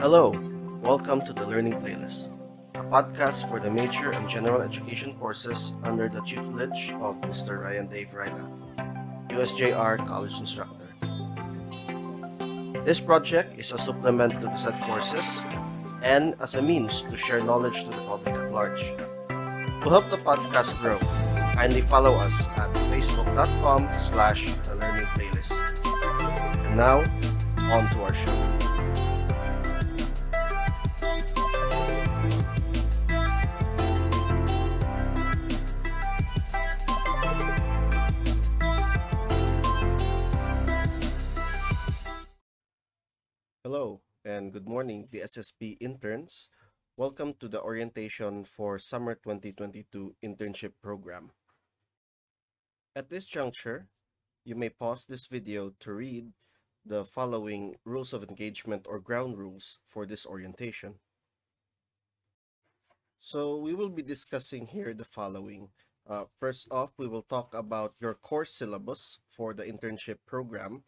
Hello, welcome to the Learning Playlist, a podcast for the major and general education courses under the tutelage of Mr. Ryan Dave Ryla, USJR College Instructor. This project is a supplement to the said courses and as a means to share knowledge to the public at large. To help the podcast grow, kindly follow us at facebook.com/the learning playlist. And now, on to our show. Hello and good morning, the SSP interns. Welcome to the orientation for Summer 2022 Internship Program. At this juncture, you may pause this video to read the following rules of engagement or ground rules for this orientation. So we will be discussing here the following. First off, we will talk about your course syllabus for the internship program,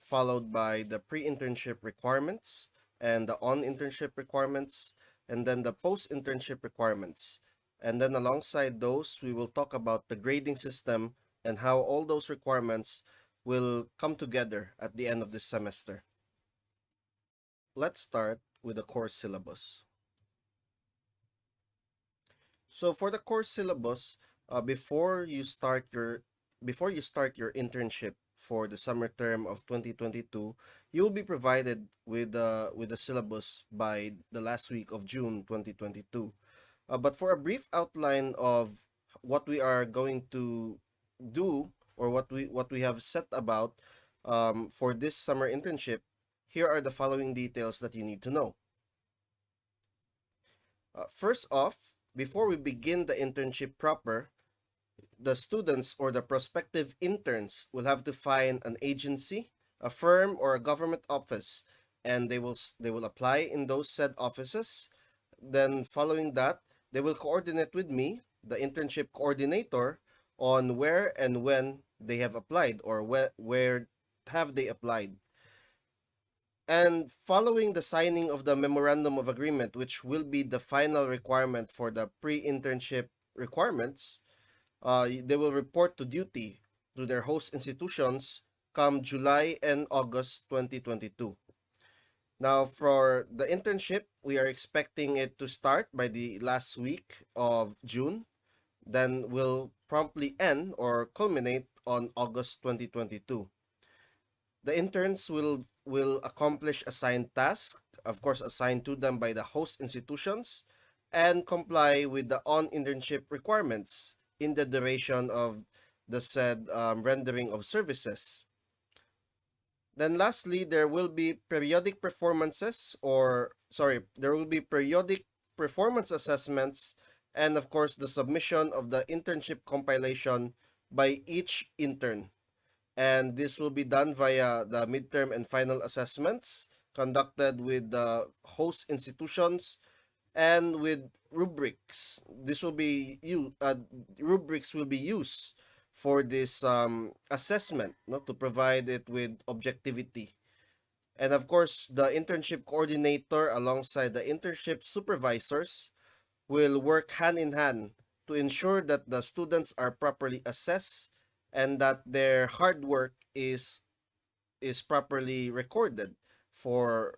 followed by the pre-internship requirements and the on-internship requirements, and then the post-internship requirements. And then alongside those, we will talk about the grading system and how all those requirements will come together at the end of this semester. Let's start with the course syllabus. So for the course syllabus, before you start your internship for the summer term of 2022, you will be provided with the syllabus by the last week of June 2022. But for a brief outline of what we are going to do or what we have set about for this summer internship, here are the following details that you need to know. First off, before we begin the internship proper, the students or the prospective interns will have to find an agency, a firm, or a government office, and they will apply in those said offices. Then following that, they will coordinate with me, the internship coordinator, on where and when they have applied or where have they applied. And following the signing of the memorandum of agreement, which will be the final requirement for the pre-internship requirements, they will report to duty to their host institutions come July and August 2022. Now, for the internship, we are expecting it to start by the last week of June, then will promptly end or culminate on August 2022. The interns will accomplish assigned tasks, of course assigned to them by the host institutions, and comply with the on-internship requirements in the duration of the said rendering of services. Then lastly, there will be periodic performance assessments, and of course the submission of the internship compilation by each intern. And this will be done via the midterm and final assessments conducted with the host institutions and with rubrics. Rubrics will be used for this assessment, to provide it with objectivity. And of course, the internship coordinator alongside the internship supervisors will work hand in hand to ensure that the students are properly assessed and that their hard work is properly recorded for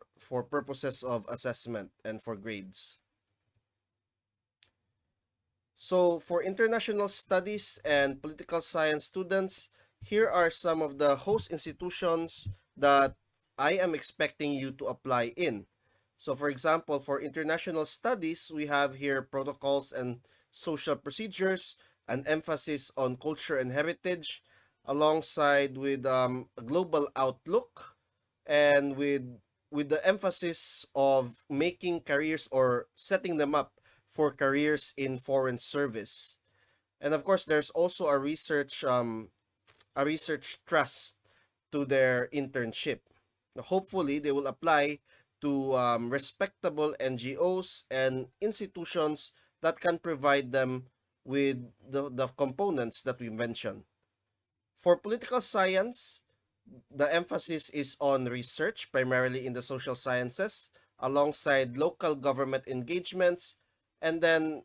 purposes of assessment and for grades. So for international studies and political science students, here are some of the host institutions that I am expecting you to apply in. So for example, for international studies, we have here protocols and social procedures, an emphasis on culture and heritage, alongside with a global outlook, and with the emphasis of making careers or setting them up for careers in foreign service. And of course, there's also a research trust to their internship. Hopefully, they will apply to respectable NGOs and institutions that can provide them with the components that we mentioned. For political science, the emphasis is on research, primarily in the social sciences, alongside local government engagements, and then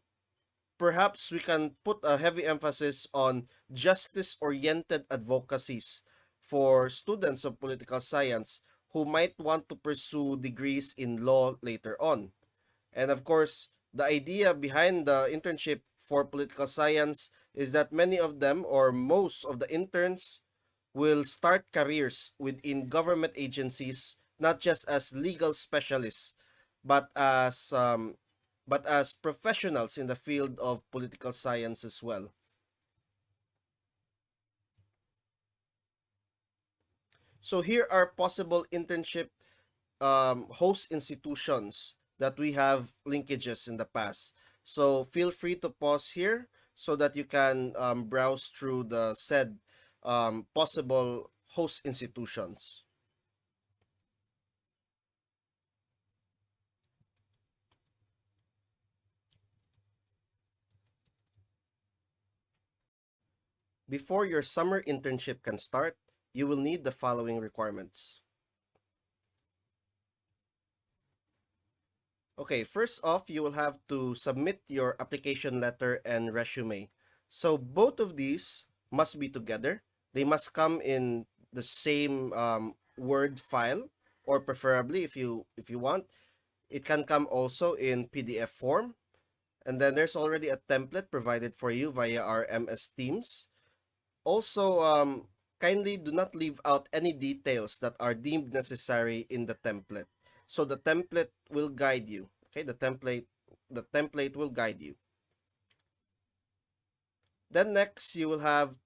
perhaps we can put a heavy emphasis on justice-oriented advocacies for students of political science who might want to pursue degrees in law later on. And of course, the idea behind the internship for political science is that many of them or most of the interns will start careers within government agencies not just as legal specialists but as um, but as professionals in the field of political science as well. So here are possible internship host institutions that we have linkages in the past. So feel free to pause here so that you can browse through the said possible host institutions. Before your summer internship can start, you will need the following requirements. Okay, first off, you will have to submit your application letter and resume. So both of these must be together. They must come in the same Word file, or preferably, if you want, it can come also in PDF form. And then there's already a template provided for you via our MS Teams. Also, kindly do not leave out any details that are deemed necessary in the template. So the template will guide you. Okay, the template will guide you. Then next you will have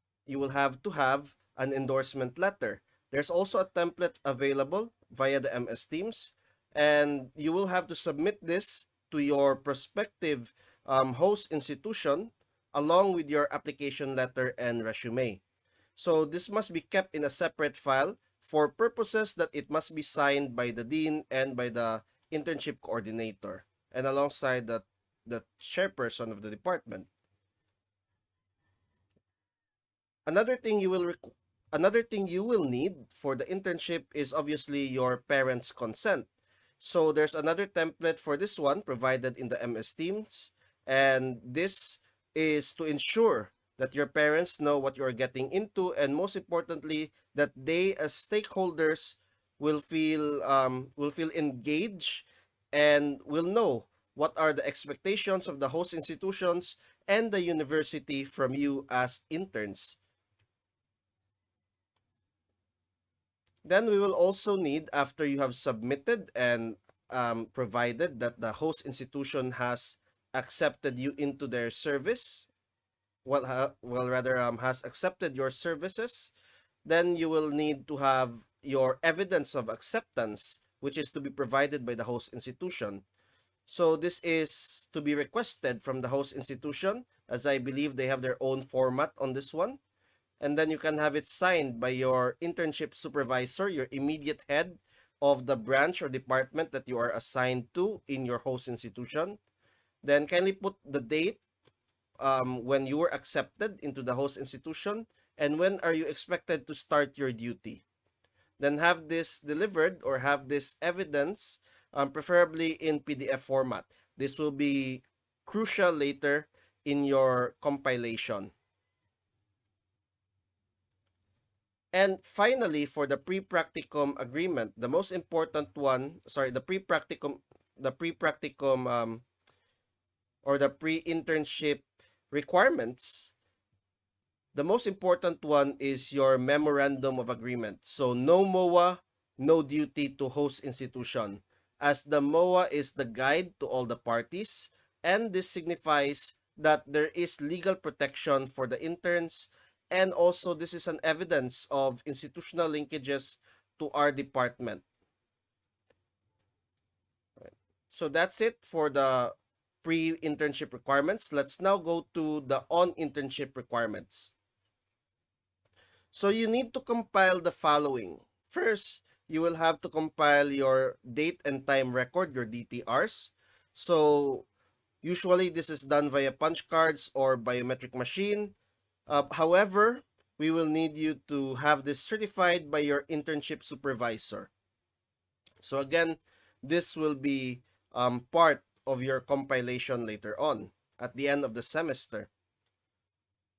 to have an endorsement letter. There's also a template available via the MS Teams, and you will have to submit this to your prospective host institution along with your application letter and resume. So this must be kept in a separate file for purposes that it must be signed by the dean and by the internship coordinator and alongside the chairperson of the department. Another thing you will another thing you will need for the internship is obviously your parents' consent. So there's another template for this one provided in the MS Teams, and this is to ensure that your parents know what you're getting into, and most importantly, that they as stakeholders will feel engaged and will know what are the expectations of the host institutions and the university from you as interns. Then we will also need, after you have submitted and provided that the host institution has accepted you into their service, well, rather has accepted your services, then you will need to have your evidence of acceptance, which is to be provided by the host institution. So this is to be requested from the host institution, as I believe they have their own format on this one, and then you can have it signed by your internship supervisor, your immediate head of the branch or department that you are assigned to in your host institution. Then kindly put the date when you were accepted into the host institution and when are you expected to start your duty. Then have this delivered or have this evidence, preferably in PDF format. This will be crucial later in your compilation. And finally, for the pre-practicum agreement, the most important one, sorry, the pre-practicum or the pre-internship requirements, the most important one is your memorandum of agreement. So no MOA, no duty to host institution, as the MOA is the guide to all the parties, and this signifies that there is legal protection for the interns, and also this is an evidence of institutional linkages to our department. So that's it for the pre-internship requirements. Let's now go to the on-internship requirements. So you need to compile the following. First, you will have to compile your date and time record, your DTRs. So usually this is done via punch cards or biometric machine. However, we will need you to have this certified by your internship supervisor. So again, this will be part of your compilation later on at the end of the semester.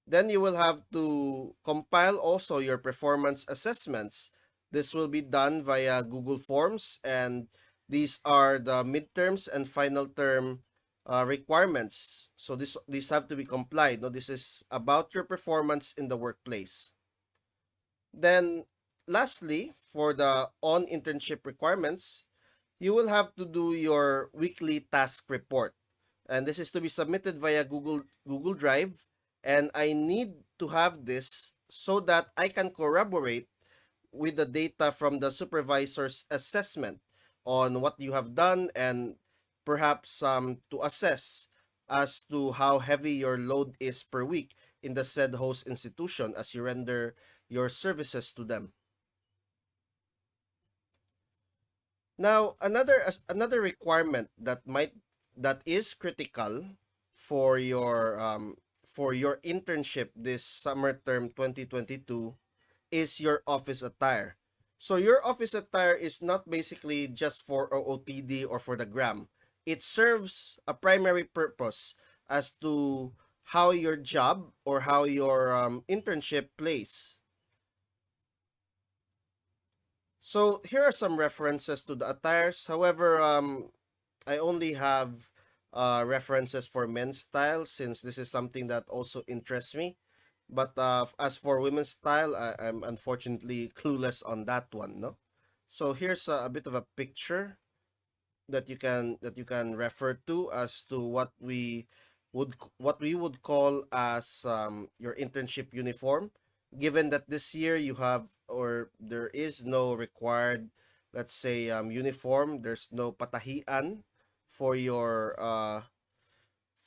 Then you will have to compile also your performance assessments. This will be done via Google Forms, and these are the midterms and final term requirements. So these have to be complied. No, this is about your performance in the workplace. Then lastly, for the on internship requirements, you will have to do your weekly task report. And this is to be submitted via Google Drive, and I need to have this so that I can corroborate with the data from the supervisor's assessment on what you have done, and perhaps to assess as to how heavy your load is per week in the said host institution as you render your services to them. Now, another requirement that is critical for your internship this summer term 2022 is your office attire. So your office attire is not basically just for OOTD or for the gram. It serves a primary purpose as to how your job or how your internship plays. So here are some references to the attires. However, I only have references for men's style since this is something that also interests me. But as for women's style, I'm unfortunately clueless on that one. No, so here's a bit of a picture that you can refer to as to what we would call as your internship uniform. Given that this year you have or there is no required, let's say uniform, there's no patahian for your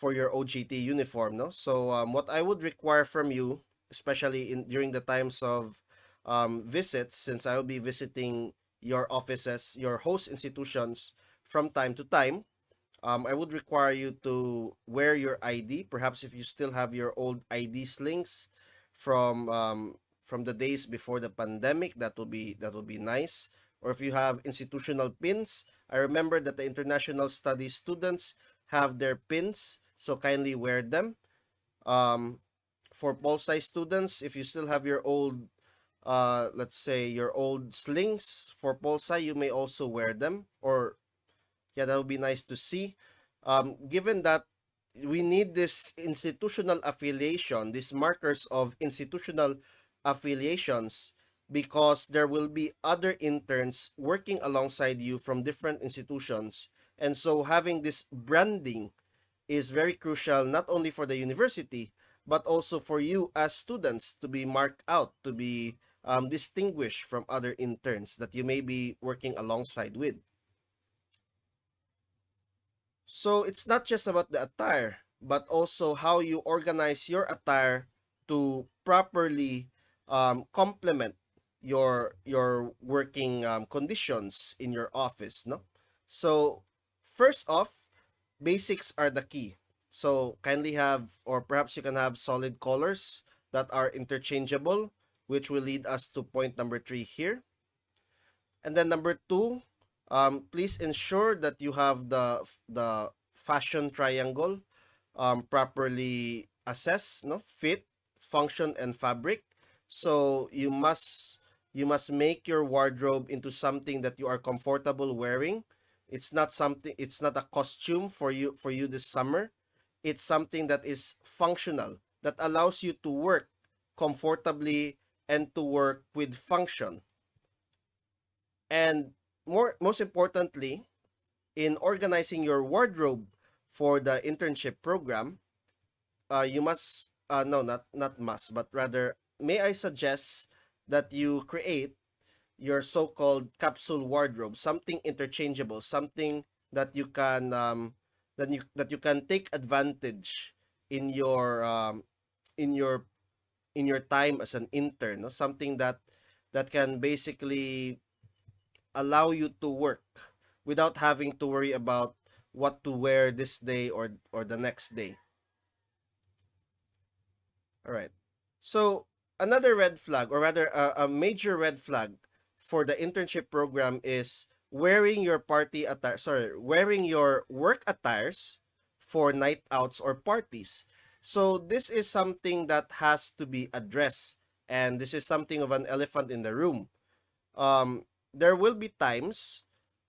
OGT uniform, no? So what I would require from you, especially in during the times of visits, since I will be visiting your offices, your host institutions from time to time, I would require you to wear your ID. Perhaps if you still have your old ID slings from the days before the pandemic, that will be nice. Or if you have institutional pins, I remember that the international studies students have their pins, so kindly wear them. Um, for POLSCI students, if you still have your old, let's say your old slings for POLSCI, you may also wear them. Or yeah, that would be nice to see. Given that we need this institutional affiliation, these markers of institutional affiliations, because there will be other interns working alongside you from different institutions. And so having this branding is very crucial not only for the university, but also for you as students to be marked out, to be distinguished from other interns that you may be working alongside with. So it's not just about the attire, but also how you organize your attire to properly complement your working conditions in your office. No, so first off, basics are the key. So kindly have, or perhaps you can have solid colors that are interchangeable, which will lead us to point number 3 here. And then number 2, please ensure that you have the fashion triangle properly assessed, no, fit, function, and fabric. So you must make your wardrobe into something that you are comfortable wearing. It's not something. It's not a costume for you this summer. It's something that is functional, that allows you to work comfortably and to work with function. And most importantly, in organizing your wardrobe for the internship program, you must no, not must, but rather may I suggest that you create your so-called capsule wardrobe, something interchangeable, something that you can that you can take advantage in your in your in your time as an intern, no? Something that can basically allow you to work without having to worry about what to wear this day or the next day. All right. So another red flag, or rather a major red flag for the internship program is wearing your wearing your work attires for night outs or parties. So this is something that has to be addressed, and this is something of an elephant in the room. There will be times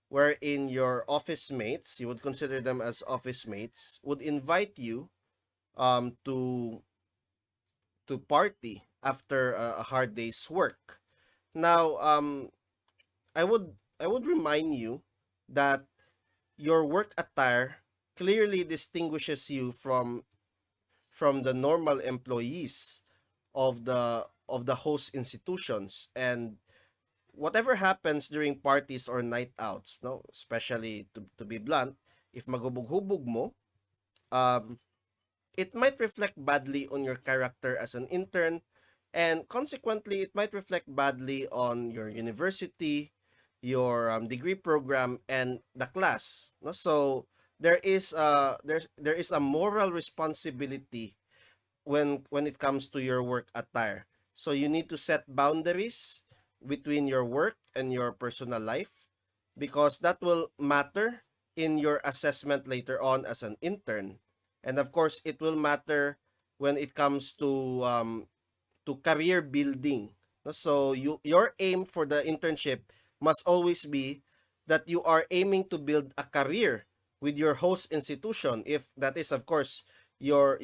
wherein your office mates, you would consider them as office mates, would invite you to party after a hard day's work. Now, I would remind you that your work attire clearly distinguishes you from the normal employees of the host institutions, and whatever happens during parties or night outs, no, especially to be blunt, if magubog-hubog mo, um it might reflect badly on your character as an intern, and consequently it might reflect badly on your university, your degree program, and the class, no? So there is a moral responsibility when it comes to your work attire. So you need to set boundaries between your work and your personal life, because that will matter in your assessment later on as an intern. And of course, it will matter when it comes to career building. No? So your aim for the internship must always be that you are aiming to build a career with your host institution, if that is of course your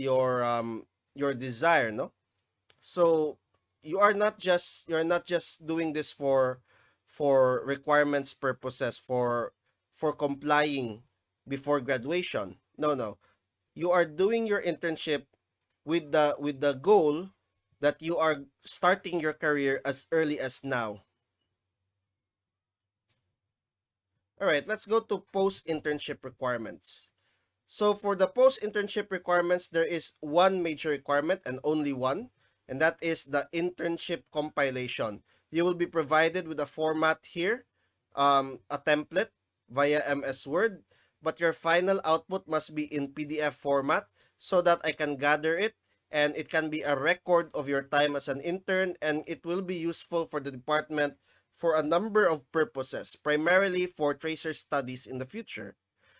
desire, no? So you're not just doing this for requirements purposes, for complying before graduation. No, no. You are doing your internship with the goal that you are starting your career as early as now. All right, let's go to post internship requirements. So for the post internship requirements, there is one major requirement and only one, and that is the internship compilation. You will be provided with a format here, a template via MS Word, but your final output must be in PDF format so that I can gather it, and it can be a record of your time as an intern, and it will be useful for the department for a number of purposes, primarily for tracer studies in the future.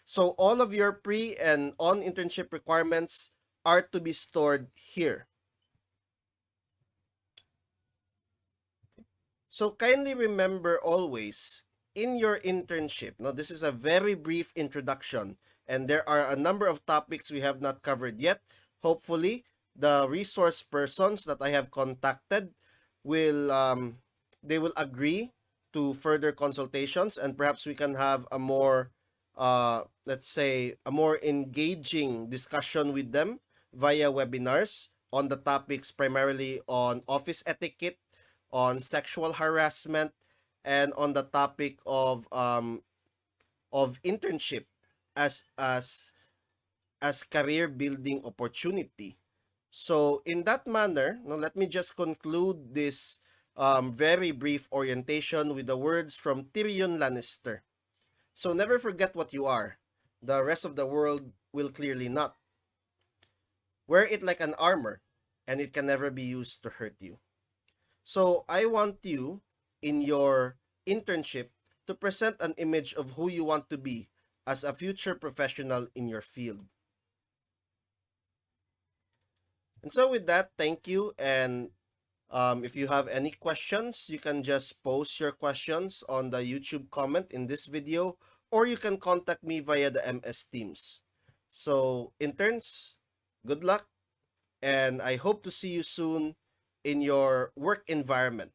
So all of your pre and on internship requirements are to be stored here. So kindly remember always in your internship, now this is a very brief introduction, and there are a number of topics we have not covered yet. Hopefully, the resource persons that I have contacted will they will agree to further consultations, and perhaps we can have a more let's say a more engaging discussion with them via webinars on the topics primarily on office etiquette, on sexual harassment, and on the topic of internship as career building opportunity. So in that manner, now let me just conclude this very brief orientation with the words from Tyrion Lannister. So never forget what you are. The rest of the world will clearly not. Wear it like an armor, and it can never be used to hurt you. So I want you in your internship to present an image of who you want to be as a future professional in your field. And so with that, thank you. And if you have any questions, you can just post your questions on the YouTube comment in this video, or you can contact me via the MS Teams. So interns, good luck, and I hope to see you soon in your work environment.